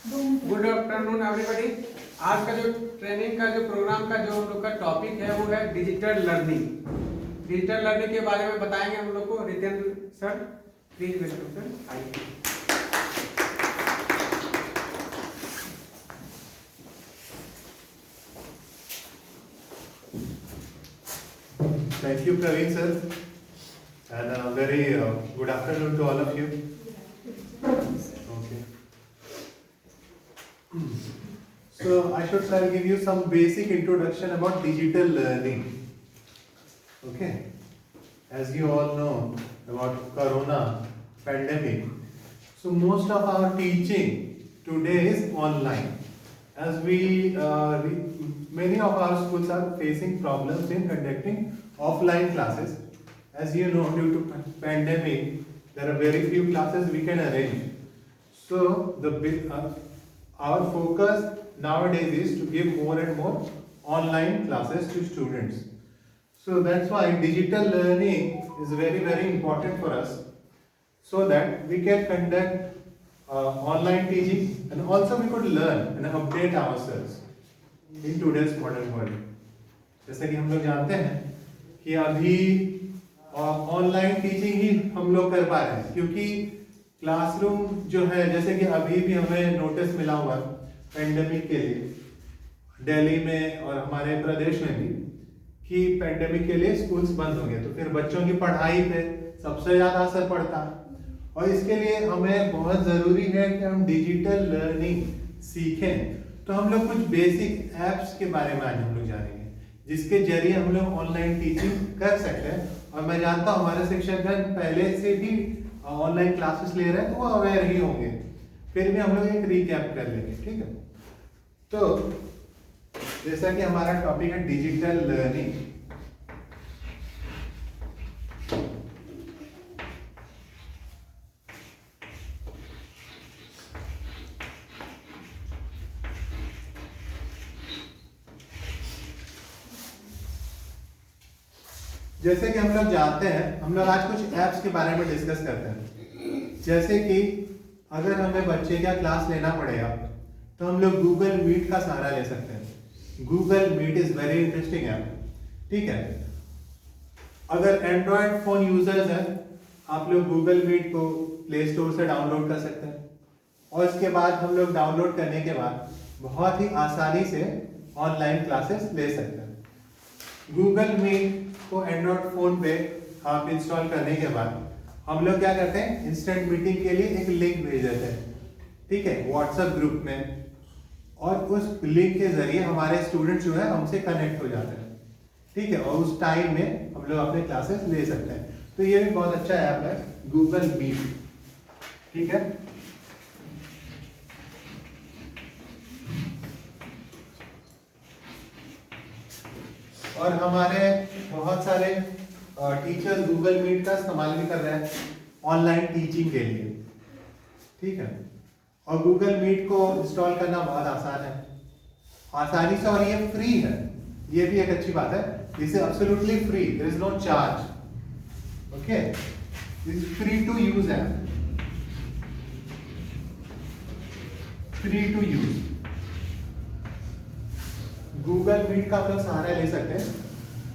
Good afternoon everybody. आज का जो ट्रेनिंग का जो प्रोग्राम का जो हम लोग का टॉपिक है वो है डिजिटल लर्निंग। डिजिटल लर्निंग के बारे में बताएंगे हम लोग को Ritendra sir. Please welcome sir, आइए। Thank you, Praveen sir, and a very good afternoon to all of you. Okay. So I should try to give you some basic introduction about digital learning. Okay. As you all know about Corona pandemic, so most of our teaching today is online. As many of our schools are facing problems in conducting offline classes. As you know, due to pandemic, there are very few classes we can arrange. So our focus nowadays is to give more and more online classes to students. So that's why digital learning is very important for us, so that we can conduct online teaching, and also we could learn and update ourselves in today's modern world. जैसे कि हम लोग जानते हैं कि अभी online teaching ही हम लोग कर पा रहे हैं, क्योंकि क्लासरूम जो है, जैसे कि अभी भी हमें नोटिस मिला हुआ पेंडेमिक के लिए दिल्ली में और हमारे प्रदेश में भी, कि पेंडेमिक के लिए स्कूल्स बंद हो गए, तो फिर बच्चों की पढ़ाई पे सबसे ज़्यादा असर पड़ता है। और इसके लिए हमें बहुत ज़रूरी है कि हम डिजिटल लर्निंग सीखें। तो हम लोग कुछ बेसिक ऐप्स के बारे में आज हम लोग जानेंगे, जिसके जरिए हम लोग ऑनलाइन टीचिंग कर सकते हैं। और मैं जानता हूँ हमारे शिक्षकगण पहले से भी ऑनलाइन क्लासेस ले रहे हैं, तो वो अवेयर ही होंगे। फिर भी हम लोग एक रिकैप कर लेंगे, ठीक है। तो जैसा कि हमारा टॉपिक है डिजिटल लर्निंग, जैसे कि हम लोग जानते हैं, हम लोग आज कुछ ऐप्स के बारे में डिस्कस करते हैं। जैसे कि अगर हमें बच्चे का क्लास लेना पड़ेगा, तो हम लोग गूगल मीट का सहारा ले सकते हैं। Google Meet is very interesting app, ठीक है। अगर एंड्रॉयड फोन यूजर्स हैं, आप लोग गूगल मीट को प्ले स्टोर से डाउनलोड कर सकते हैं, और इसके बाद हम लोग डाउनलोड करने के बाद बहुत ही आसानी से ऑनलाइन क्लासेस ले सकते हैं। गूगल मीट को एंड्रॉयड फोन पे आप इंस्टॉल करने के बाद हम लोग क्या करते हैं, इंस्टेंट मीटिंग के लिए एक लिंक भेज देते हैं, ठीक है, व्हाट्सएप ग्रुप में। और उस लिंक के जरिए हमारे स्टूडेंट्स जो है हमसे कनेक्ट हो जाते हैं, ठीक है, और उस टाइम में हम लोग अपने क्लासेस ले सकते हैं। तो ये भी बहुत अच्छा ऐप है गूगल मीट, ठीक है। और हमारे बहुत सारे टीचर्स गूगल मीट का इस्तेमाल भी कर रहे हैं ऑनलाइन टीचिंग के लिए, ठीक है। और गूगल मीट को इंस्टॉल करना बहुत आसान है, आसानी से, और ये फ्री है। ये भी एक अच्छी बात है, this is absolutely free, there is no charge, okay, this is free to use है, free to use. Google Meet का हम लोग सहारा ले सकते हैं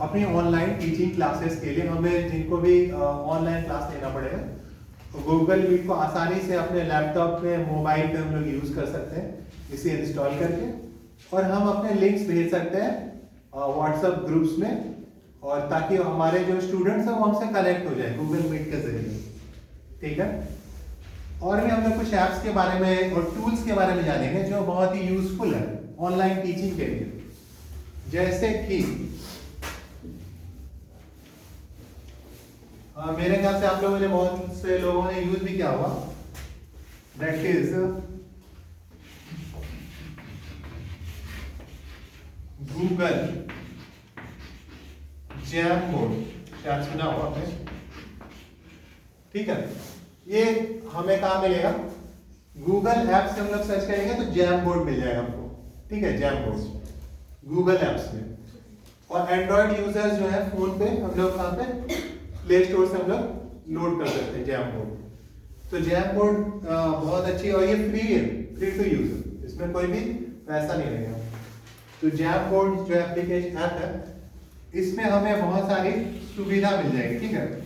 अपनी ऑनलाइन टीचिंग क्लासेस के लिए। हमें जिनको भी ऑनलाइन क्लास लेना पड़ेगा, तो गूगल मीट को आसानी से अपने लैपटॉप पे, मोबाइल पे हम लोग यूज कर सकते हैं, इसे इंस्टॉल करके। और हम अपने लिंक्स भेज सकते हैं व्हाट्सएप ग्रुप्स में, और ताकि हमारे जो स्टूडेंट्स हैं वो हमसे कनेक्ट हो जाए गूगल मीट के जरिए, ठीक है। और भी हम लोग कुछ ऐप्स के बारे में और टूल्स के बारे में जानेंगे जो बहुत ही यूजफुल है ऑनलाइन टीचिंग के लिए। जैसे कि मेरे ख्याल से आप लोगों ने, बहुत से लोगों ने यूज भी किया होगा, दैट इज गूगल जैमबोर्ड, शायद सुना होगा आपने, ठीक है। ये हमें कहाँ मिलेगा, गूगल ऐप से हम लोग सर्च करेंगे तो जैमबोर्ड मिल जाएगा आपको, ठीक है, जैमबोर्ड गूगल ऐप्स में। और एंड्रॉयड यूजर्स जो है फोन पे, हम लोग कहाँ पे, प्ले स्टोर से हम लोग लोड कर सकते हैं जैमबोर्ड। तो जैमबोर्ड बहुत अच्छी और ये फ्री है, फ्री टू यूज, इसमें कोई भी पैसा नहीं लगेगा। तो जैमबोर्ड जो एप्लीकेशन ऐप है, इसमें हमें बहुत सारी सुविधा मिल जाएगी, ठीक है।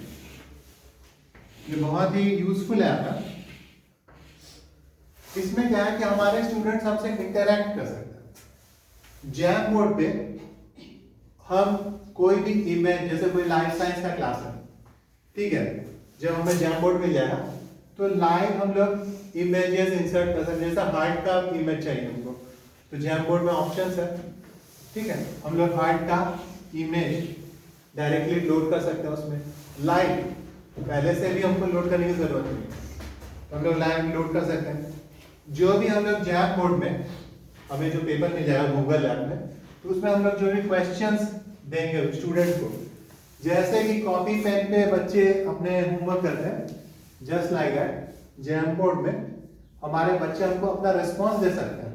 ये बहुत ही यूजफुल ऐप है। इसमें क्या है कि हमारे स्टूडेंट्स हमसे इंटरैक्ट कर सकते हैं। जैमबोर्ड पे हम कोई भी इमेज, जैसे कोई लाइफ साइंस का क्लास है, ठीक है, जब हमें जैमबोर्ड मिल जाएगा तो लाइव हम लोग इमेजेस इंसर्ट कर सकते हैं। जैसा हार्ट का इमेज चाहिए हमको, तो जैमबोर्ड में ऑप्शंस है, ठीक है, हम लोग हार्ट का इमेज डायरेक्टली लोड कर सकते हैं उसमें लाइव, पहले से भी हमको लोड करने की जरूरत नहीं, हम लोग लाइव लोड कर सकते हैं। जो भी हम लोग जैमबोर्ड में हमें जो पेपर मिल जाएगा गूगल ऐप में, तो उसमें हम लोग जो भी क्वेश्चंस देंगे स्टूडेंट को, जैसे कि कॉपी पेन पे बच्चे अपने होमवर्क करते हैं, जस्ट लाइक दैट जैमबोर्ड में हमारे बच्चे हमको अपना रिस्पॉन्स दे सकते हैं।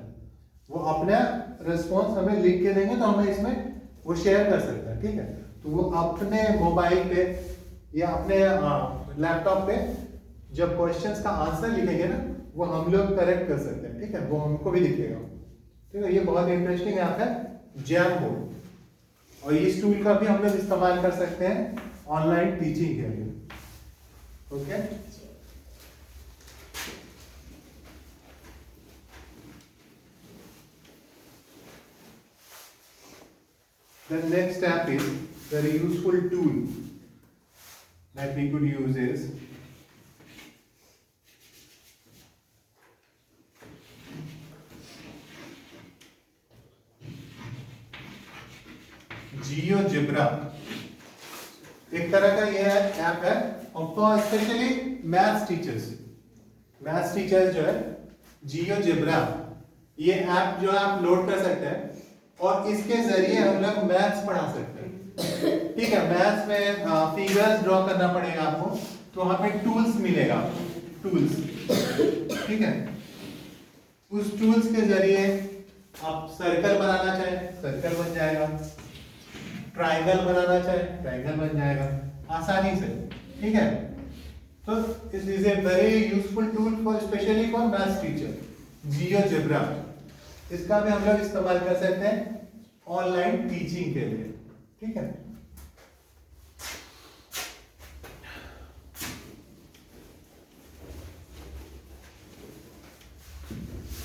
वो अपना रिस्पॉन्स हमें लिख के देंगे, तो हमें इसमें वो शेयर कर सकते हैं, ठीक है। तो वो अपने मोबाइल पे या अपने लैपटॉप पे जब क्वेश्चंस का आंसर लिखेंगे ना, वो हम लोग करेक्ट कर सकते हैं, ठीक है, वो हमको भी दिखेगा, ठीक है। ये बहुत इंटरेस्टिंग ऐप है जैमबोर्ड, और इस टूल का भी हम लोग इस्तेमाल कर सकते हैं ऑनलाइन टीचिंग के लिए, okay. The next app is very useful tool that we could use is GeoGebra। एक तरह का यह ऐप है और स्पेशली मैथ्स टीचर्स जो है GeoGebra, ये ऐप जो है आप लोड कर सकते हैं और इसके जरिए हम लोग मैथ्स पढ़ा सकते हैं, ठीक है। मैथ्स में फिगर्स ड्रॉ करना पड़ेगा आपको, तो वहां पे टूल्स मिलेगा, टूल्स, ठीक है। उस टूल्स के जरिए आप सर्कल बनाना चाहे सर्कल बन जाएगा, ट्राइंगल बनाना चाहे ट्राइंगल बन जाएगा आसानी से, ठीक है। तो this is a very useful tool for specially for maths teacher, GeoGebra। इसका भी हम लोग इस्तेमाल कर सकते हैं ऑनलाइन टीचिंग के लिए, ठीक है।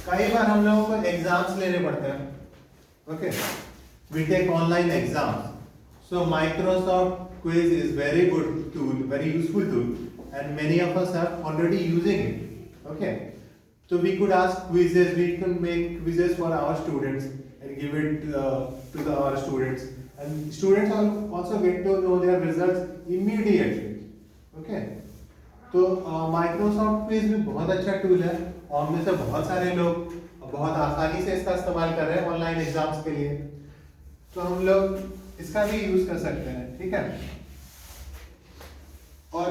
कई बार हम लोगों को एग्जाम्स लेने पड़ते हैं, okay, we take online exams, so Microsoft quiz is very good tool, very useful tool, and many of us are already using it, okay. So we could ask quizzes, we can make quizzes for our students and give it to our students, and students also get to know their results immediately, okay। तो Microsoft Quiz भी बहुत अच्छा tool है और उनमें से बहुत सारे लोग बहुत आसानी से इसका इस्तेमाल कर रहे हैं ऑनलाइन एग्जाम्स के लिए, तो हम लोग इसका भी यूज कर सकते हैं, ठीक है। और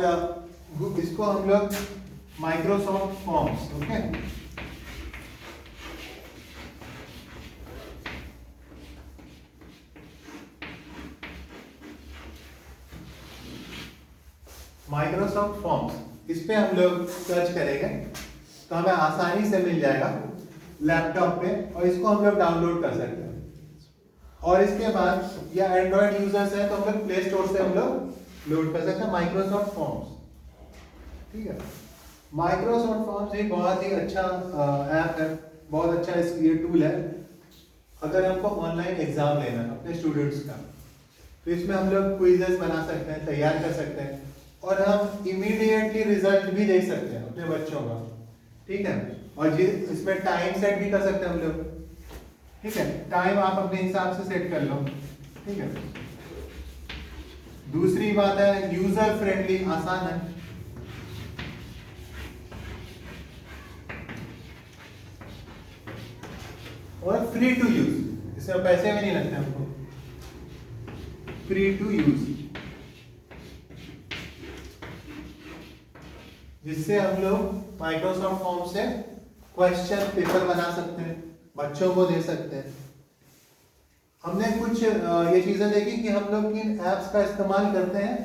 इसको हम लोग Microsoft forms, okay, Microsoft forms, इस पे हम लोग सर्च करेंगे तो हमें आसानी से मिल जाएगा लैपटॉप पे, और इसको हम लोग डाउनलोड कर सकते हैं। और इसके बाद या एंड्रॉइड यूजर्स है तो हम लोग प्ले स्टोर से हम लोग लोड कर सकते हैं माइक्रोसॉफ्ट फॉर्म्स, ठीक है। माइक्रोसॉफ्ट फॉर्म्स एक बहुत ही अच्छा ऐप है, बहुत अच्छा ये टूल है अगर हमको ऑनलाइन एग्जाम लेना है अपने स्टूडेंट्स का, तो इसमें हम लोग क्विजेस बना सकते हैं, तैयार कर सकते हैं, और हम इमीडिएटली रिजल्ट भी देख सकते हैं अपने बच्चों का, ठीक है। और इसमें टाइम सेट भी कर सकते हैं हम लोग, ठीक है, टाइम आप अपने हिसाब से सेट कर लो, ठीक है। दूसरी बात है यूजर फ्रेंडली, आसान है, और फ्री टू यूज, इसमें पैसे भी नहीं लगते हमको, फ्री टू यूज, जिससे हम लोग माइक्रोसॉफ्ट फॉर्म से क्वेश्चन पेपर बना सकते हैं, बच्चों को दे सकते हैं। हमने कुछ ये चीजें देखी कि हम लोग किन एप्स का इस्तेमाल करते हैं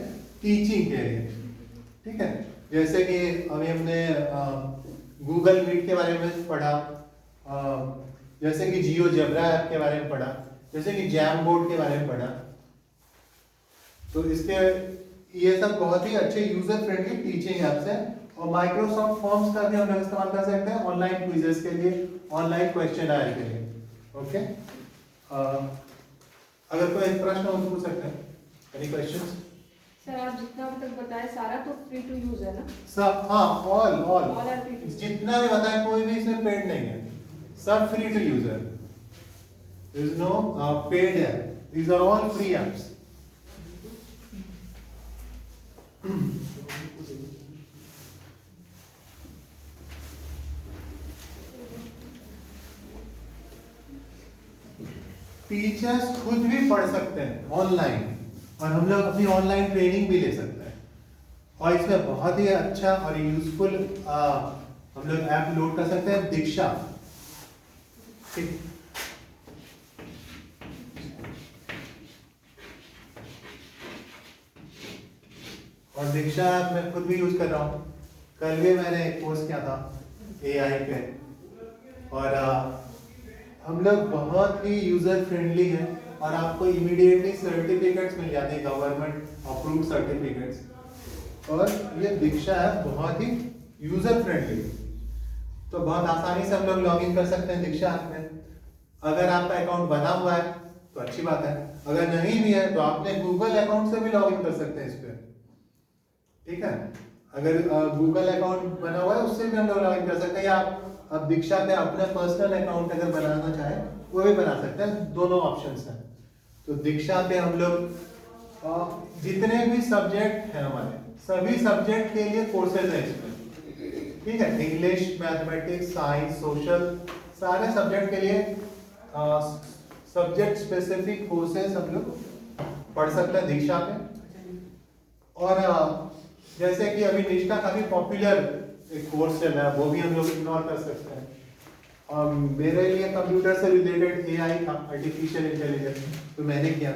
टीचिंग के लिए, ठीक है। जैसे कि अभी हमने गूगल मीट के बारे में पढ़ा, जैसे कि जियो जेब्रा ऐप के बारे में पढ़ा, जैसे कि जैम बोर्ड के बारे में पढ़ा। तो इसके ये सब बहुत ही अच्छे यूजर फ्रेंडली टीचिंग ऐप्स हैं। और माइक्रोसॉफ्ट फॉर्म्स का भी हम लोग इस्तेमाल कर सकते हैं ऑनलाइन क्विजेस के लिए, ऑनलाइन क्वेश्चन आयर के लिए। ओके, अगर कोई प्रश्न हो तो पूछ सकते हैं। Any questions? सर आप जितना अभी तक बताए सारा तो फ्री टू यूज है ना? सब, हाँ, all All are free to use. जितना भी बताया कोई भी इसमें पेड नहीं है, सब फ्री टू यूज है। देयर इज नो पेड है, these are all free apps. Teachers खुद भी पढ़ सकते हैं ऑनलाइन, और हम लोग अपनी ऑनलाइन ट्रेनिंग भी ले सकते हैं। और इसमें बहुत ही अच्छा और यूजफुल हम लोग ऐप लोड कर सकते हैं, दीक्षा। ठीक, और दीक्षा ऐप मैं खुद भी यूज कर रहा हूँ। कल भी मैंने एक कोर्स किया था AI पे, और हम लोग बहुत ही यूजर फ्रेंडली हैं, और आपको इमीडिएटली सर्टिफिकेट्स मिल जाते हैं, गवर्नमेंट अप्रूव्ड सर्टिफिकेट्स। और ये दीक्षा है बहुत ही यूजर फ्रेंडली, तो बहुत आसानी से हम लोग लॉग इन कर सकते हैं दीक्षा ऐप में। अगर आपका अकाउंट बना हुआ है तो अच्छी बात है, अगर नहीं भी है तो आपने गूगल अकाउंट से भी लॉग इन कर सकते हैं इस पे। ठीक है, अगर गूगल अकाउंट बना हुआ है उससे भी हम लोग लॉग इन कर सकते हैं, या आप दीक्षा पे अपना पर्सनल अकाउंट अगर बनाना चाहे वो भी बना सकते हैं, दोनों ऑप्शंस हैं। तो दीक्षा पे हम लोग जितने भी सब्जेक्ट हैं हमारे, सभी सब्जेक्ट के लिए कोर्सेज हैं इसमें। ठीक है, इंग्लिश, मैथमेटिक्स, साइंस, सोशल, सारे सब्जेक्ट के लिए सब्जेक्ट स्पेसिफिक कोर्सेज हम लोग पढ़ सकते हैं दीक्षा पे। और जैसे कि अभी निष्ठा काफी पॉपुलर एक कोर्स चल रहा है, वो भी हम लोग इग्नोर कर सकते हैं। और मेरे लिए कंप्यूटर से रिलेटेड AI था, आर्टिफिशियल इंटेलिजेंस, तो मैंने किया,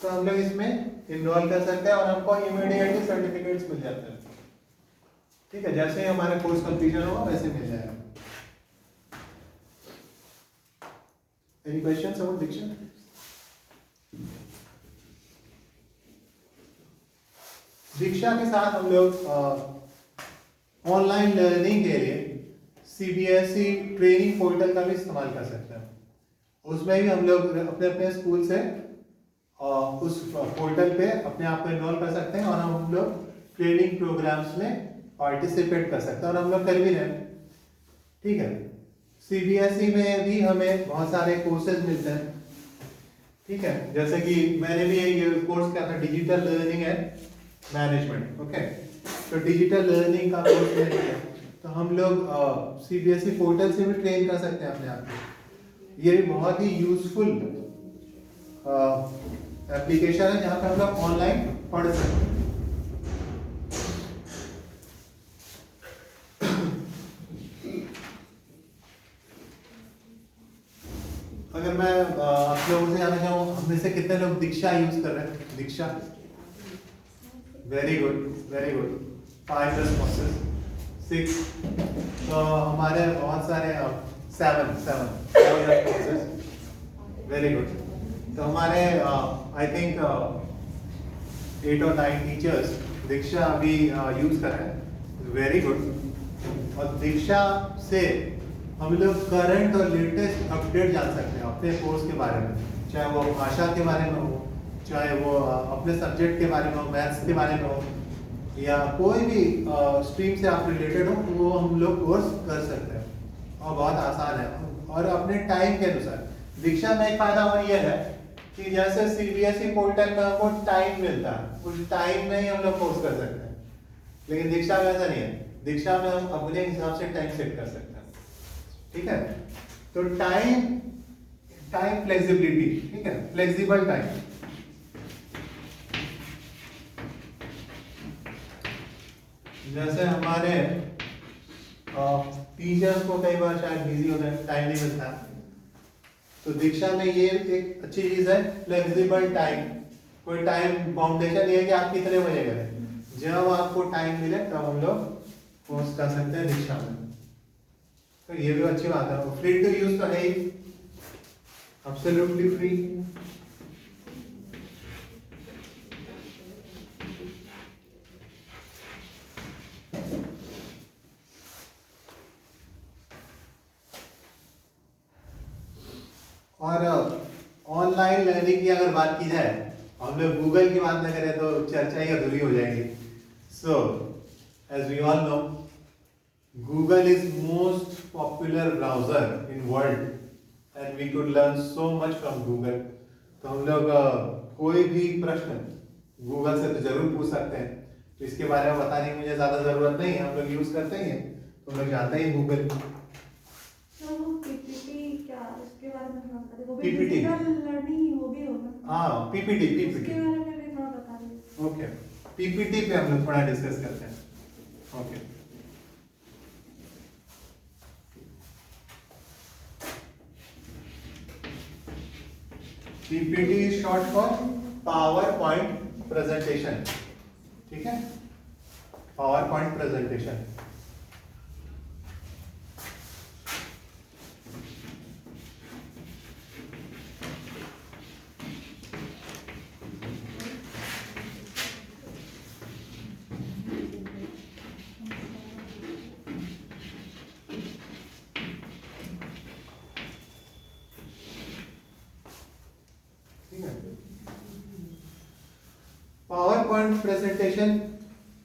तो हम लोग इसमें इनरोल कर सकते हैं और हमको इमीडिएटली सर्टिफिकेट्स मिल जाते हैं। ठीक है, जैसे ही हमारा कोर्स कंप्लीशन होगा वैसे मिल जाएगा। एनी क्वेश्चंस अबाउट दीक्षा? दीक्षा के साथ हम लोग ऑनलाइन लर्निंग के लिए CBSE ट्रेनिंग पोर्टल का भी इस्तेमाल कर सकते हैं। उसमें भी हम लोग अपने अपने स्कूल से उस पोर्टल पे अपने आप को इनरोल कर सकते हैं, और हम लोग ट्रेनिंग प्रोग्राम्स में पार्टिसिपेट कर सकते हैं, और हम लोग कर भी रहे हैं। ठीक है, CBSE में भी हमें बहुत सारे कोर्सेज मिलते हैं। ठीक है, जैसे कि मैंने भी ये कोर्स किया था, digital learning and management. Okay, तो डिजिटल लर्निंग का कोर्स मैंने किया, तो हम लोग CBSE पोर्टल से भी ट्रेन कर सकते हैं अपने आप को। ये भी बहुत ही यूजफुल एप्लीकेशन है जहाँ पे हम लोग ऑनलाइन पढ़ सकते हैं। अगर मैं आप लोगों से जानना चाहूँ, हम में से कितने लोग दीक्षा यूज कर रहे हैं? Diksha, very good, very good, 5 responses, 6, तो हमारे बहुत सारे 7 responses, वेरी गुड। तो हमारे आई थिंक 8 और 9 टीचर्स दीक्षा अभी यूज कर रहे हैं, वेरी गुड। और दीक्षा से हम लोग करंट और लेटेस्ट अपडेट जान सकते हैं अपने कोर्स के बारे में, चाहे वो भाषा के बारे में हो, चाहे वो अपने सब्जेक्ट के बारे में हो, मैथ्स के बारे में हो, या कोई भी स्ट्रीम से आप रिलेटेड हो, वो हम लोग कोर्स कर सकते हैं, और बहुत आसान है, और अपने टाइम के अनुसार। दीक्षा में एक फायदा और ये है कि जैसे CBSE पोर्टल में हमको टाइम मिलता है, उस टाइम में ही हम लोग कोर्स कर सकते हैं, लेकिन दीक्षा में ऐसा नहीं है। दीक्षा में हम अपने हिसाब से टाइम सेट कर सकते हैं। ठीक है, तो टाइम फ्लेक्सिबिलिटी, ठीक है, फ्लेक्सिबल टाइम। जैसे हमारे टीचर्स को कई बार शायद बिजी होते हैं, टाइम नहीं मिलता, तो दीक्षा में ये एक अच्छी चीज है, फ्लेक्सिबल टाइम। कोई टाइम बाउंडेशन नहीं है कि आप कितने बजे करें, जब आपको टाइम मिले तब हम लोग पोस्ट कर सकते हैं दीक्षा में। तो ये भी अच्छी बात है। फ्री टू यूज तो है ही, एब्सोल्युटली फ्री। और ऑनलाइन लर्निंग की अगर बात की जाए, हम लोग गूगल की बात न करें तो चर्चा ही अधूरी हो जाएगी। So as we all know, Google is most popular browser in world and we could learn so much from Google. तो हम लोग कोई भी प्रश्न गूगल से तो जरूर पूछ सकते हैं। तो इसके बारे में बताने की मुझे ज्यादा जरूरत नहीं है, हम लोग यूज करते ही हैं, तो हम लोग जानते ही गूगल। तो वो पीपीटी क्या, उसके बारे में थोड़ा बता दो। वो भी PPT डिजिटल लर्निंग वो भी होगा। हाँ, पीपीटी उसके बारे में भी थोड़ा बता दो। ओके, पीपीटी पे हम लोग थोड़ा डिस्कस करते हैं। Okay, PPT is short for power point presentation. ठीक है, power point presentation. Power point presentation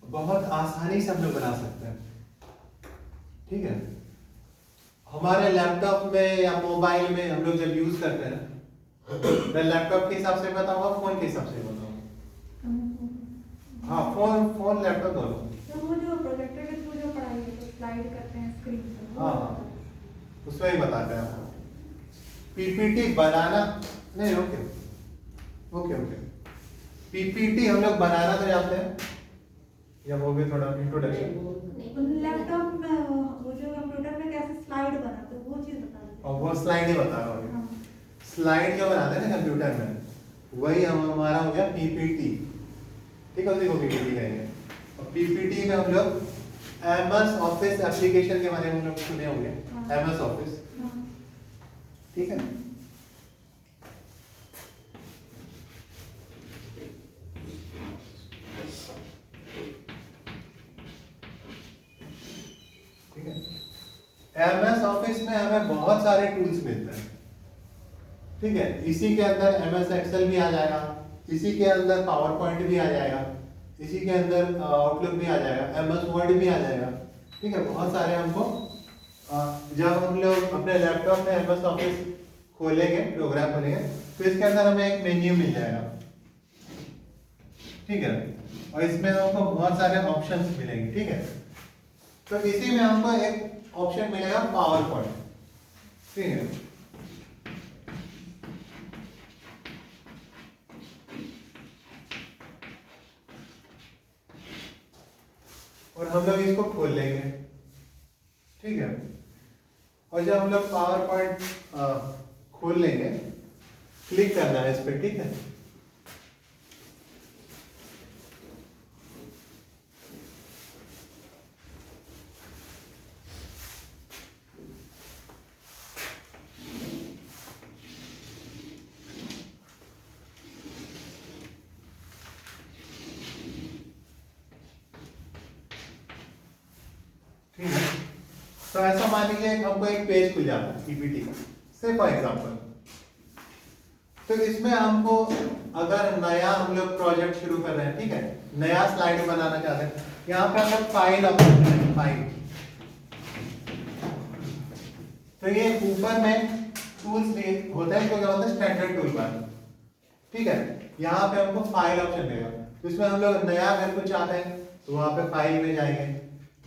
बहुत आसानी से हम लोग बना सकते हैं। ठीक है, हमारे लैपटॉप में या मोबाइल में हम लोग जब यूज करते हैं, मैं लैपटॉप के हिसाब से बताऊंगा, फोन के हिसाब से बताऊंगा। हाँ, फोन लैपटॉप दोनों। तो वो जो प्रोजेक्टर के थ्रू जो पढ़ाई है, तो स्लाइड करते हैं स्क्रीन पर। हाँ, उसमें ही बताते हैं आपको। पीपीटी बनाना नहीं, ओके ओके ओके, पीपीटी हम लोग बनाना तो जानते हैं, या वो भी थोड़ा इंट्रोडक्शन। लैपटॉप में वो जो कंप्यूटर में कैसे स्लाइड बनाते हैं वो चीज बता दो। और वो स्लाइड ही बता रहा हूँ। हाँ। स्लाइड जो बनाते हैं ना कंप्यूटर में, वही हमारा हो गया पीपीटी। ठीक है, उसी को पीपीटी कहेंगे। और पीपीटी में हम लोग एमएस ऑफिस एप्लीकेशन के बारे में हम लोग सुने होंगे, एमएस ऑफिस। ठीक है, ठीक है। एमएस ऑफिस में हमें बहुत सारे टूल्स मिलते हैं। ठीक है, इसी के अंदर एमएस एक्सेल भी आ जाएगा, इसी के अंदर पावर पॉइंट भी आ जाएगा, इसी के अंदर आउटलुक भी आ जाएगा, एमएस वर्ड भी आ जाएगा। ठीक है, बहुत सारे हमको जब हम लोग अपने लैपटॉप में एमएस ऑफिस खोलेंगे, प्रोग्राम खोलेंगे, तो इसके अंदर हमें एक मेन्यू मिल जाएगा। ठीक है, और इसमें हमको बहुत सारे ऑप्शंस मिलेंगे। ठीक है, तो इसी में हमको एक ऑप्शन मिलेगा पावर पॉइंट। ठीक है, और हम लोग इसको खोल लेंगे। ठीक है, और जब हम लोग पावर पॉइंट खोल लेंगे, क्लिक करना है इस पर। ठीक है, ठीक है, तो ऐसा मान लीजिए हमको एक पेज खुल जाता है पीपीटी का, से फॉर एग्जांपल। तो इसमें हमको अगर नया हम लोग प्रोजेक्ट शुरू कर रहे हैं, ठीक है, नया स्लाइड बनाना चाहते हैं, यहाँ पे हम लोग फाइल ऑप्शन है, फाइल। तो ये ऊपर में टूल्स होता है, तो क्या होता है स्टैंडर्ड टूल बार। ठीक है, यहाँ पे हमको फाइल ऑप्शन देगा, तो इसमें हम लोग नया अगर कुछ चाहते हैं तो वहाँ पे फाइल में जाएंगे,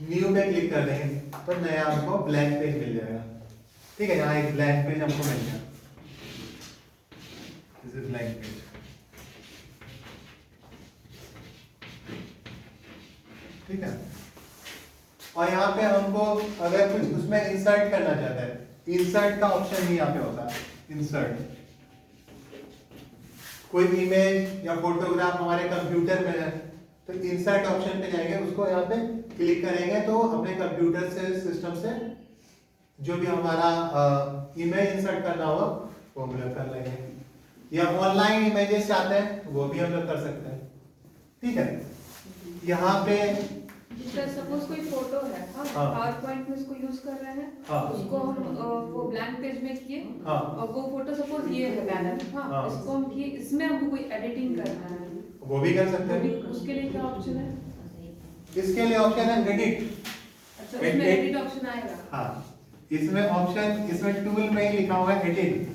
न्यू पे क्लिक कर देंगे, तो नया हमको ब्लैंक पेज मिल जाएगा। ठीक है, यहाँ एक ब्लैंक पेज हमको मिल गया, दिस इज ब्लैंक पेज। ठीक है, और यहाँ पे हमको अगर कुछ उसमें इंसर्ट करना चाहते हैं, इंसर्ट का ऑप्शन भी यहाँ पे होता है, इंसर्ट। कोई इमेज या फोटोग्राफ हमारे कंप्यूटर में है, तो इंसर्ट ऑप्शन पे जाएंगे, उसको यहाँ पे क्लिक करेंगे तो अपने कंप्यूटर से सिस्टम से जो भी हमारा इमेज इंसर्ट करना होगा वो हम लोग कर लेंगे, या ऑनलाइन इमेजेस चाहते हैं वो भी हम लोग कर सकते हैं। ठीक है, यहाँ पे सपोज कोई फोटो है, हाँ। पावर पॉइंट में उसको यूज कर रहे हैं, हाँ। उसको हम वो ब्लैंक पेज में किए, हाँ। और वो फोटो सपोज ये है बैनर, हाँ। इसको हम किए, इसमें हमको कोई एडिटिंग करना है, वो भी कर सकते हैं। उसके लिए क्या ऑप्शन है? इसके लिए ऑप्शन है एडिट। अच्छा, उसमें एडिट ऑप्शन आएगा। हाँ, इसमें ऑप्शन, इसमें टूल में ही लिखा हुआ है एडिट,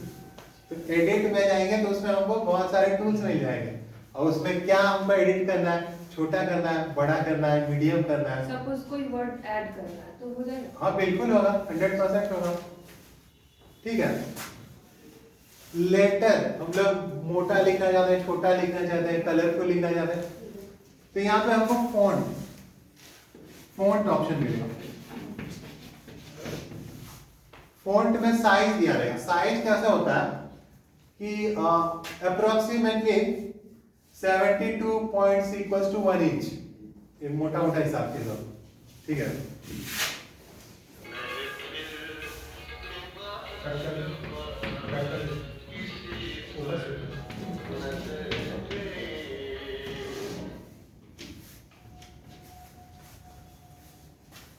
तो एडिट में जाएंगे तो उसमें हमको बहुत सारे टूल्स मिल जाएंगे, और उसमें क्या हमको एडिट करना है, छोटा करना है, बड़ा करना है, मीडियम करना है। सपोज कोई वर्ड ऐड करना है तो हो जाएगा? हाँ बिल्कुल होगा, 100% होगा। ठीक है, लेटर हम लोग मोटा लिखना चाहते हैं, छोटा लिखना चाहते हैं, कलरफुल लिखना चाहते हैं, तो यहाँ पे हमको फॉन्ट ऑप्शन मिलेगा। फॉन्ट में साइज दिया रहेगा। साइज कैसा होता है कि approximately 72 points equals to 1 inch, ये मोटा मोटा हिसाब के सब। ठीक है,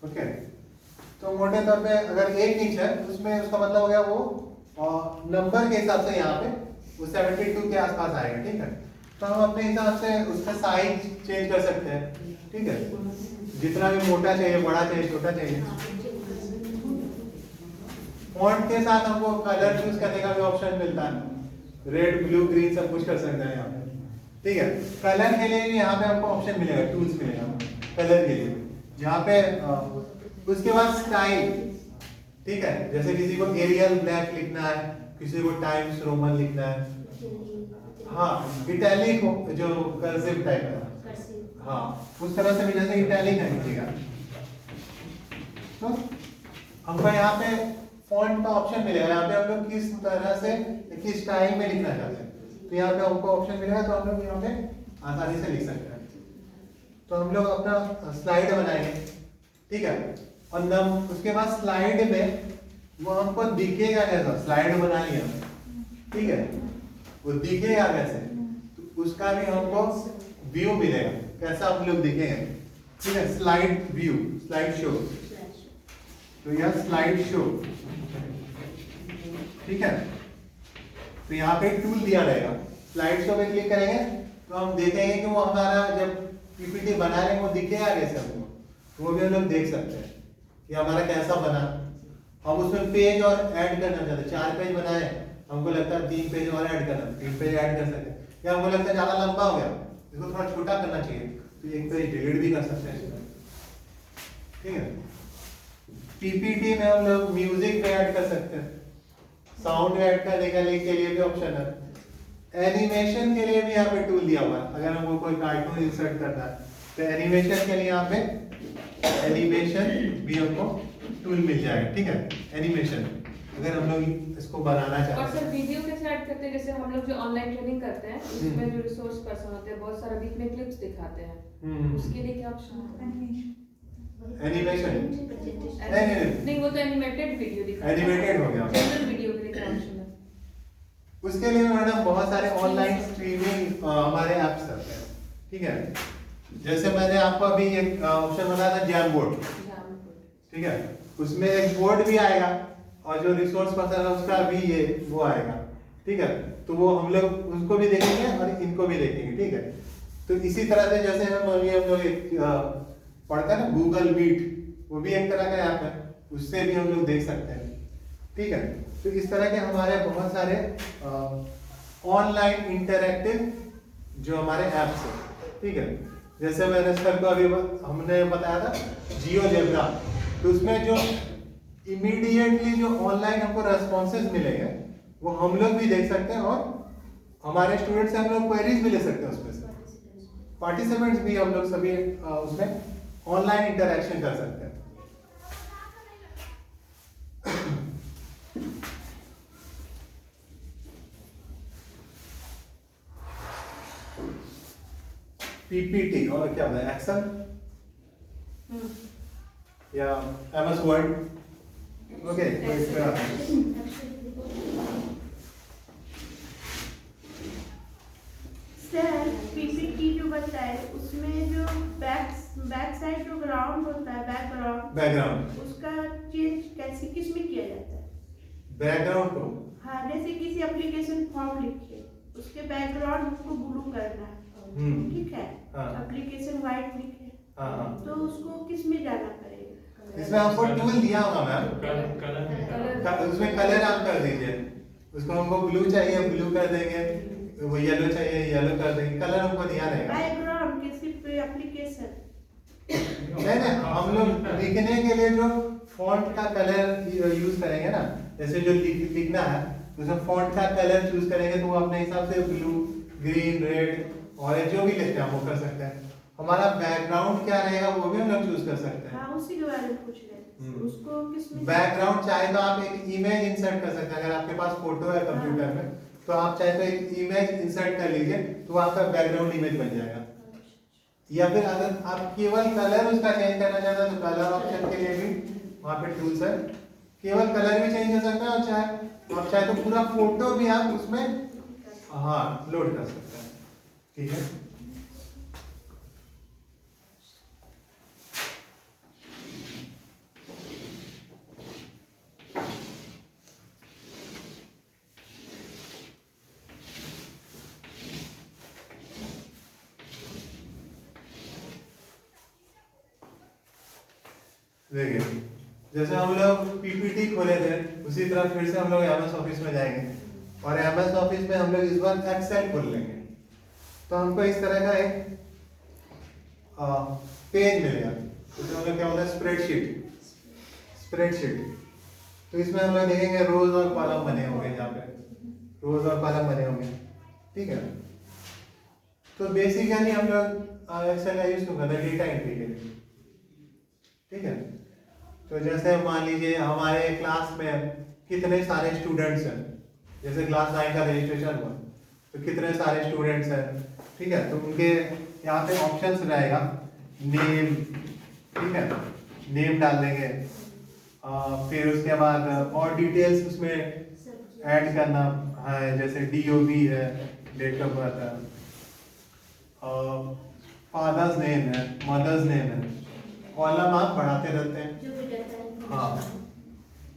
ओके, तो मोटे तौर पे अगर 1 इंच है उसमें उसका मतलब हो गया वो नंबर के हिसाब से यहाँ पे वो 72 के आसपास आएगा। ठीक है, तो हम अपने हिसाब से उसका साइज चेंज कर सकते हैं। ठीक है, जितना भी मोटा चाहिए, बड़ा चाहिए, छोटा चाहिए। फॉन्ट के साथ हमको कलर चूज करने का भी ऑप्शन मिलता है, रेड, ब्लू, ग्रीन सब कुछ कर सकते हैं यहाँ पे। ठीक है, कलर के लिए भी यहाँ पे हमको ऑप्शन मिलेगा, टूल्स मिलेगा कलर के लिए, जहाँ पे उसके बाद स्टाइल। ठीक है, जैसे किसी को एरियल ब्लैक लिखना है, किसी को टाइम्स रोमन लिखना है, हाँ इटैलिक जो कर्सिव टाइप है, हाँ उस तरह से भी, जैसे इटैलिक है लिखिएगा। तो हमको यहाँ पे फॉन्ट का ऑप्शन मिलेगा, यहाँ पे हम लोग किस तरह से, किस स्टाइल में लिखना चाहते हैं, तो यहाँ पे हमको ऑप्शन मिलेगा, तो हम लोग यहाँ पे आसानी से लिख सकते हैं। तो हम लोग अपना स्लाइड बनाएंगे। ठीक है, और उसके बाद स्लाइड में वो हमको दिखेगा कैसा, स्लाइड बना लिया। ठीक है, वो दिखेगा कैसे, तो उसका भी हमको व्यू मिलेगा, कैसा हम लोग दिखेंगे। ठीक है, स्लाइड व्यू, स्लाइड शो, तो यह स्लाइड शो। ठीक है, तो यहाँ पे टूल दिया रहेगा, स्लाइड शो पे क्लिक करेंगे तो हम देखेंगे कि वो हमारा जब पीपीटी बना रहे हैं वो दिखेगा कैसे हमको, वो भी हम लोग देख सकते हैं कि हमारा कैसा बना। हम उसमें पेज और ऐड करना चाहते हैं, 4 पेज बनाए, हमको लगता है 3 पेज और ऐड करना, 3 पेज ऐड कर सकते हैं, या हमको लगता है ज्यादा लंबा हो गया, इसको थोड़ा छोटा करना चाहिए, तो 1 पेज डिलीट भी कर सकते हैं इसमें। ठीक है, पीपीटी में हम लोग म्यूजिक भी ऐड कर सकते हैं, साउंड ऐड करने के लिए भी ऑप्शन है, एनिमेशन के लिए भी यहाँ पे टूल दिया हुआ है। अगर हमको कोई कार्टून इंसर्ट करना है तो एनिमेशन के लिए यहाँ पे एनिमेशन भी हमको टूल मिल जाएगा। ठीक है, एनिमेशन अगर हम लोग इसको बनाना चाहते हैं। और सर वीडियो कैसे ऐड करते हैं? जैसे हम लोग जो ऑनलाइन ट्रेनिंग करते हैं उसमें जो रिसोर्स पर्सन होते हैं बहुत सारा बीच में क्लिप्स दिखाते हैं, उसके लिए क्या ऑप्शन होता है? एनिमेशन नहीं, वो तो एनिमेटेड वीडियो दिखाता है, एनिमेटेड हो गया। जनरल वीडियो के लिए क्या ऑप्शन है? उसके लिए मैडम बहुत सारे ऑनलाइन स्ट्रीमिंग हमारे ऐप्स रहते हैं। ठीक है, जैसे मैंने आपको अभी एक ऑप्शन बताया था जैम बोर्ड। ठीक है, उसमें एक बोर्ड भी आएगा और जो रिसोर्स पर्सन है उसका भी ये वो आएगा। ठीक है, तो वो हम लोग उसको भी देखेंगे और इनको भी देखेंगे। ठीक है, तो इसी तरह से जैसे हम लोग एक पढ़ते हैं ना गूगल मीट, वो भी एक तरह का ऐप है, उससे भी हम लोग देख सकते हैं। ठीक है, तो इस तरह के हमारे बहुत सारे ऑनलाइन इंटरैक्टिव जो हमारे ऐप्स हैं। ठीक है, जैसे मैंने सर को अभी हमने बताया था जियोजेब्रा, तो उसमें जो इमीडिएटली जो ऑनलाइन हमको रेस्पॉन्सेज मिलेंगे वो हम लोग भी देख सकते हैं, और हमारे स्टूडेंट से हम लोग क्वेरीज भी ले सकते हैं उसमें से, पार्टिसिपेंट्स भी हम लोग सभी उसमें ऑनलाइन इंटरेक्शन कर सकते हैं। पीपीटी और क्या होता है, एक्सेल हम्म, या एमएस वर्ड। ओके, तो इस पे आते हैं। सर पीपीटी जो बताए उसमें जो बैक साइड जो ग्राउंड होता है, बैकग्राउंड, उसका चेंज कैसे किस में किया जाता है? बैकग्राउंड को हाँ, जैसे किसी एप्लीकेशन फॉर्म लिखे, उसके बैकग्राउंड को ब्लू करना है, ठीक है? हाँ। एप्लीकेशन व्हाइट लिखे, हाँ, तो उसको किस में जाना पड़ेगा? इसमें आपको टूल दिया होगा मैम, कलर उसमें कलर आप कर दीजिए। उसको हमको ब्लू चाहिए ब्लू कर देंगे, वो येलो चाहिए येलो कर देंगे, कलर हमको दिया रहेगा। बैकग्राउंड किसी पे एप्लीकेशन नहीं, हम लोग लिखने के लिए जो फॉन्ट का कलर यूज करेंगे ना, जैसे जो लिखना है उसमें फॉन्ट का कलर चूज करेंगे, तो वो अपने हिसाब से ब्लू, ग्रीन, रेड और जो भी लिखते हैं वो कर सकते हैं। हमारा बैकग्राउंड क्या रहेगा वो भी हम लोग चूज कर सकते हैं। हाँ, उसी के बारे में पूछ रहे हैं, उसको किस में? बैकग्राउंड चाहे तो आप एक इमेज इंसर्ट कर सकते हैं। अगर आपके पास फोटो है कंप्यूटर में, तो आप चाहे तो एक इमेज इंसर्ट कर लीजिए, तो आपका बैकग्राउंड इमेज बन जाएगा। या फिर अगर आप केवल कलर उसका चेंज करना चाहते हैं, तो कलर ऑप्शन के लिए भी वहाँ पे टूल्स है, केवल कलर भी चेंज कर सकते हैं। और चाहे तो पूरा फोटो भी आप उसमें हाँ लोड कर सकते हैं, ठीक है। देखिए, जैसे हम लोग पीपीटी खोले थे, उसी तरह फिर से हम लोग एमएस ऑफिस में जाएंगे और एमएस ऑफिस में हम लोग इस बार एक्सेल खोल लेंगे। तो हमको इस तरह का एक पेज मिलेगा, तो हम लोग क्या बोलते हैं, स्प्रेडशीट। तो इसमें हम लोग देखेंगे रोज और कॉलम बने होंगे, यहाँ पे रोज और कॉलम बने होंगे, ठीक है। तो बेसिकली हम लोग एक्सेल का यूज क्यों करते हैं, डेटा एंट्री के लिए, ठीक है। तो जैसे मान लीजिए हमारे क्लास में कितने सारे स्टूडेंट्स हैं, जैसे क्लास 9 का रजिस्ट्रेशन हुआ, तो कितने सारे स्टूडेंट्स हैं, ठीक है। तो उनके यहाँ पे ऑप्शंस रहेगा, नेम, ठीक है, नेम डाल देंगे। फिर उसके बाद और डिटेल्स उसमें ऐड करना है, जैसे DOB है, डेट ऑफ बर्थ है, फादर्स नेम है, मदर्स नेम है, कॉलम आप बढ़ाते रहते हैं, हाँ,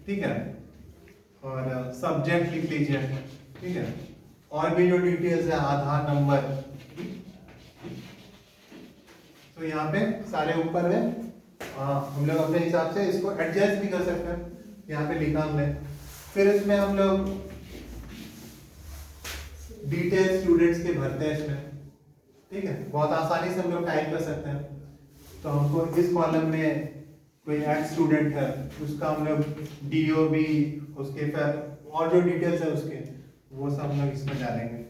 ठीक है। और सब्जेक्ट लिख लीजिए, ठीक है। और भी जो डिटेल्स है, आधार नंबर, तो यहाँ पे सारे ऊपर में हम लोग अपने हिसाब से इसको एडजस्ट भी कर सकते हैं। यहाँ पे लिखा हमने, फिर इसमें हम लोग डिटेल्स स्टूडेंट्स के भरते हैं इसमें, ठीक है। बहुत आसानी से हम लोग टाइप कर सकते हैं। तो हमको इस कॉलम में कोई एक्स स्टूडेंट है, उसका हम लोग DOB, उसके फिर और जो डिटेल्स है उसके, वो सब हम लोग इसमें डालेंगे।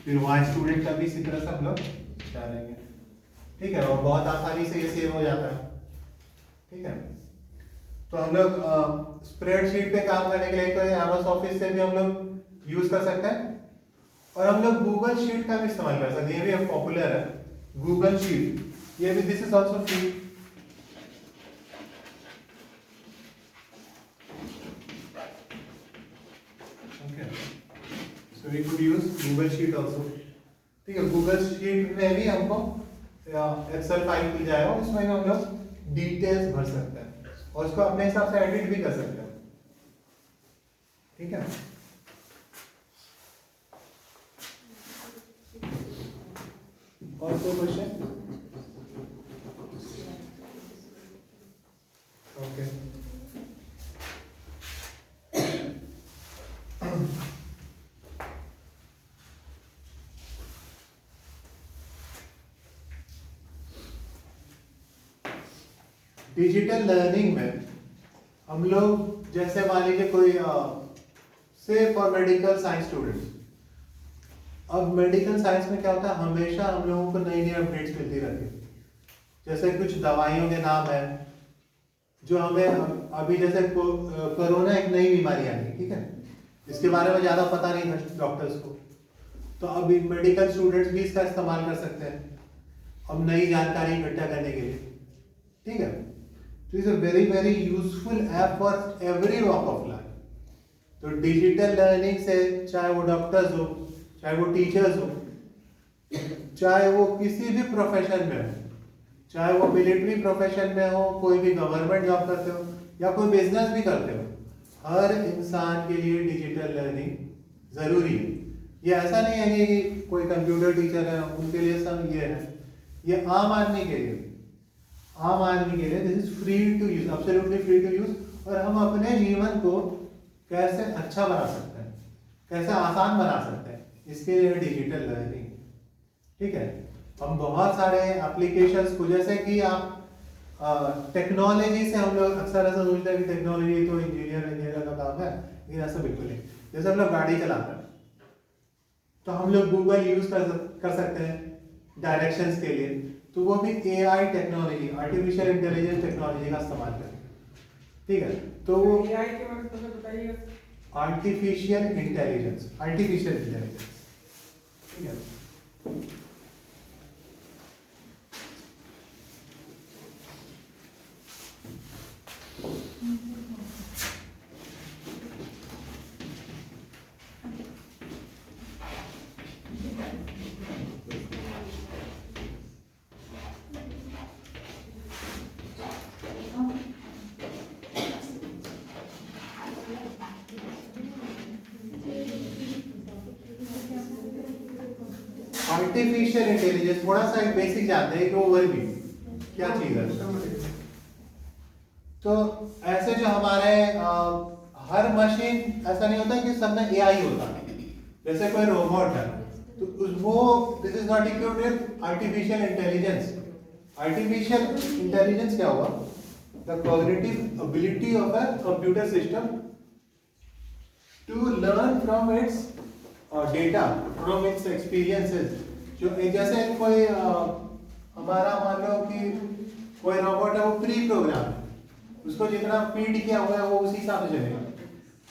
फिर Y स्टूडेंट का भी इसी तरह से हम लोग डालेंगे, ठीक है। और बहुत आसानी से ये सेव हो जाता है, ठीक है। तो हम लोग स्प्रेडशीट पे काम करने के लिए तो एमएस ऑफिस से भी हम लोग यूज कर सकते हैं, और हम लोग गूगल शीट का भी इस्तेमाल कर सकते हैं। ये भी अब पॉपुलर है, गूगल शीट, ये भी this is also free. Okay, so we could use Google sheet also, ठीक है। गूगल शीट में भी हमको एक्सेल फाइल मिल जाएगा, उसमें हम लोग डिटेल्स भर सकते हैं और उसको अपने हिसाब से एडिट भी कर सकते हैं, ठीक है। और कोई क्वेश्चन? ओके, डिजिटल लर्निंग में हम लोग जैसे मान लीजिए कोई से फॉर मेडिकल साइंस स्टूडेंट्स, अब मेडिकल साइंस में क्या होता है, हमेशा हम लोगों को नई नई अपडेट्स मिलती रहती है। जैसे कुछ दवाइयों के नाम है जो हमें अभी, जैसे कोरोना एक नई बीमारी आई, ठीक है, इसके बारे में ज़्यादा पता नहीं था डॉक्टर्स को, तो अभी मेडिकल स्टूडेंट्स भी इसका इस्तेमाल कर सकते हैं। अब नई जानकारी इकट्ठा करने के लिए, ठीक है। तो is a very very useful app for every walk of life. तो डिजिटल लर्निंग से चाहे वो डॉक्टर्स हो, चाहे वो टीचर्स हो, चाहे वो किसी भी प्रोफेशन में हो, चाहे वो मिलिट्री प्रोफेशन में हो, कोई भी गवर्नमेंट जॉब करते हो या कोई बिजनेस भी करते हो, हर इंसान के लिए डिजिटल लर्निंग जरूरी है। ये ऐसा नहीं है कि कोई कंप्यूटर टीचर है उनके लिए सब ये है, ये आम आदमी के लिए, आम आदमी के लिए this is free to use, absolutely free to use. और हम अपने जीवन को कैसे अच्छा बना सकते हैं, कैसे आसान बना सकते हैं, इसके लिए डिजिटल लर्निंग, ठीक है। हम बहुत सारे एप्लीकेशंस को, जैसे कि आप टेक्नोलॉजी से हम लोग अक्सर ऐसा सोचते हैं कि टेक्नोलॉजी तो इंजीनियर का काम है, लेकिन ऐसा बिल्कुल नहीं। जैसे हम लोग गाड़ी चलाते हैं तो हम लोग गूगल यूज कर सकते हैं डायरेक्शंस के लिए, तो वो भी AI technology, artificial intelligence technology का इस्तेमाल करें, ठीक है। तो एआई के बारे में थोड़ा बताइएगा। आर्टिफिशियल इंटेलिजेंस, आर्टिफिशियल इंटेलिजेंस, ठीक है। आर्टिफिशियल इंटेलिजेंस थोड़ा सा एक बेसिक जानते हैं कि ओवरव्यू क्या चीज है। तो ऐसे जो हमारे हर मशीन, ऐसा नहीं होता कि सब में एआई होता है। जैसे कोई रोबोट है तो वो this is not equipped with artificial intelligence. Artificial intelligence क्या हुआ? The cognitive ability of a computer system to learn from its data, from its experiences. जो जैसे कोई हमारा मान लो कि कोई रोबोट है, वो प्री प्रोग्राम है, उसको जितना फीड किया हुआ है वो उसी हिसाब से चलेगा।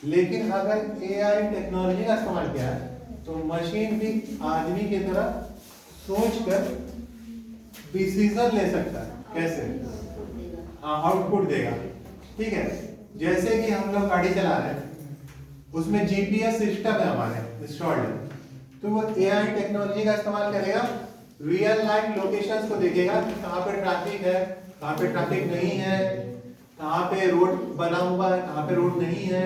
लेकिन अगर एआई टेक्नोलॉजी का इस्तेमाल किया है तो मशीन भी आदमी की तरह सोचकर डिसीजन ले सकता है। कैसे? हाँ, आउटपुट देगा, ठीक है। जैसे कि हम लोग गाड़ी चला रहे हैं, उसमें जीपीएस सिस्टम है हमारे इंस्टॉल्ड है, तो वो एआई टेक्नोलॉजी का इस्तेमाल करेगा, रियल लाइफ लोकेशंस को देखेगा कि कहाँ पे ट्रैफिक है, कहाँ पे ट्रैफिक नहीं है, कहाँ पे रोड बना हुआ है, कहाँ पे रोड नहीं है।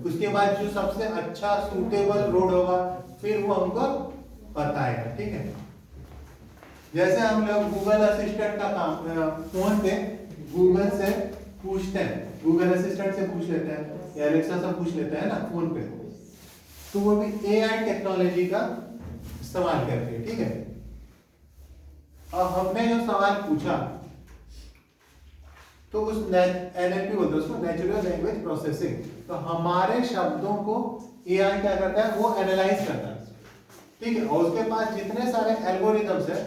उसके बाद जो सबसे अच्छा सूटेबल रोड होगा फिर वो हमको बताएगा, ठीक है। जैसे हम लोग गूगल असिस्टेंट का काम फोन पे गूगल से पूछते हैं, गूगल असिस्टेंट से पूछ लेते हैं या एलेक्सा से पूछ लेते हैं ना फोन पे, तो वो भी एआई टेक्नोलॉजी का इस्तेमाल करके, ठीक है। अब हमने जो सवाल पूछा तो उस एनएलपी बोलते हैं उसको, नेचुरल लैंग्वेज प्रोसेसिंग। तो हमारे शब्दों को एआई क्या करता है? वो एनालाइज करता है, ठीक है। और उसके पास जितने सारे एल्गोरिथम्स है,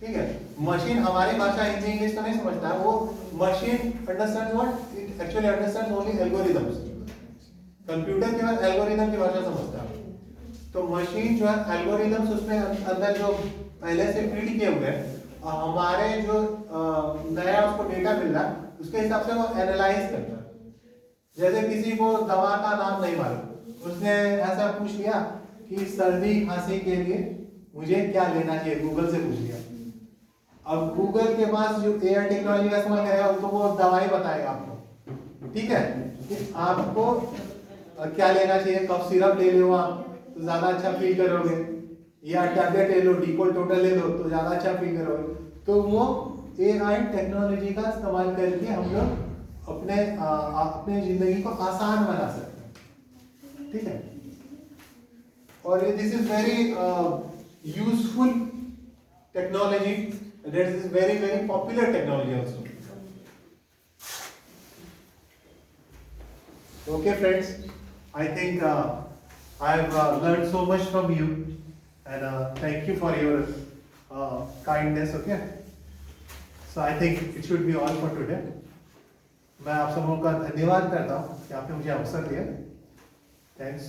ठीक है। मशीन हमारी भाषा हिंदी इंग्लिश तो नहीं समझता है, वो machine understand what it actually understand only algorithms. Computer केवल एल्गोरिथम की भाषा समझता है, तो मशीन जो है एल्गोरिथम्स उसमें अंदर जो पहले से फीड किए हुए हैं, हमारे जो नया उसको डेटा मिल रहा है उसके हिसाब से वो एनालाइज करता है। जैसे किसी को दवा का नाम नहीं मालूम, उसने ऐसा पूछ लिया कि सर्दी खांसी के लिए मुझे क्या लेना चाहिए, गूगल से पूछ लिया। अब गूगल के पास जो एआई टेक्नोलॉजी का इस्तेमाल करेगा तो वो दवाई बताएगा आपको, ठीक है, कि आपको क्या लेना चाहिए। कफ सिरप ले लो आप तो ज्यादा अच्छा फील करोगे, या टैबलेट ले लो, डीकोल टोटल ले लो तो ज्यादा अच्छा फील करोगे। तो वो एआई टेक्नोलॉजी का इस्तेमाल करके हम लोग अपने जिंदगी को आसान बना सकते हैं, ठीक है। और ये this is very useful technology, this is very very popular technology also. Okay friends, I think I have learned so much from you and thank you for your kindness. Okay, so I think it should be all for today. मैं आप सबों का धन्यवाद करता हूँ कि आपने मुझे अवसर दिया। Thanks.